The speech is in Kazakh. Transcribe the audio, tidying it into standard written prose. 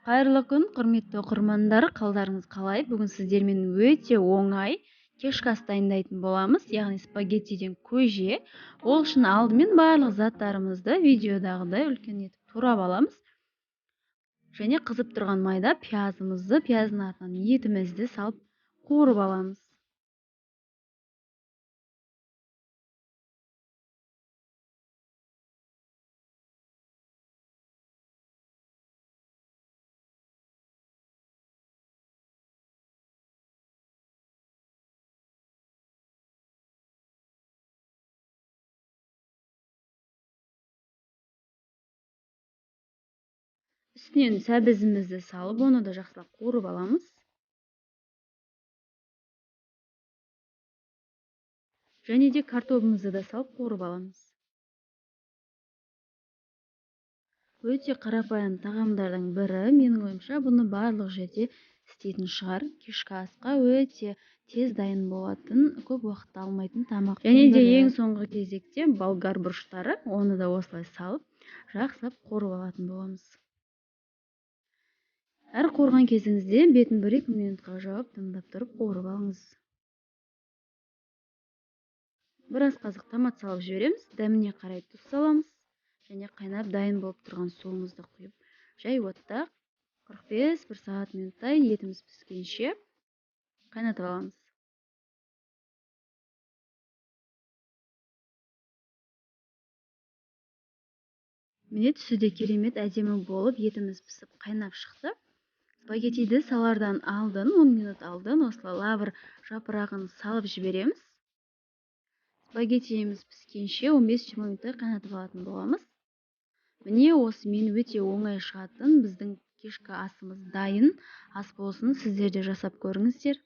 Қайырлы күн, құрметті оқырмандар, қалдарыңыз қалай? Бүгін сіздермен өте оңай кешкі ас дайындайтын боламыз, яғни спагеттиден көже. Ол үшін алдымен барлық заттарымызды видеодағыдай үлкен етіп турап аламыз. Және қызып тұрған майда пиязымызды, пияздың артынан етімізді салып қуырып аламыз. Үстінен сәбізімізді салып, оны да жақсылап қуырып аламыз. Және де картопымызды да салып қуырып аламыз. Өте қарапайым тағамдардың бірі, менің ойымша, бұны барлық жерде істейтін шығар. Кешкі асқа өте тез дайын болатын, көп уақыт алмайтын тамақ. Және де ең соңғы кезекте болгар бұрыштары, оны да осылай салып, жақсылап қуырып алатын боламыз. Әр қуырған кезіңізде бетін 1-2 минутқа жауып, тыңдап тұрып қуырып алыңыз. Бір ас қасық томат салып жібереміз, дәміне қарай тұз саламыз. Және қайнап дайын болып тұрған суымызды құйып, жай отта 45-1 сағат минуттай етіміз піскенше қайнатып аламыз. Міне түсі де керемет әдемі болып, етіміз пісіп қайнап шықты. Спагеттиді салардан алдын, 10 минут алдын осылай лавр жапырағын салып жібереміз. Спагеттиіміз піскенше 15-20 минуттай қайнатып алатын боламыз. Міне осымен өте оңай шығатын біздің кешкі асымыз дайын. Ас болсын, сіздер де жасап көріңіздер.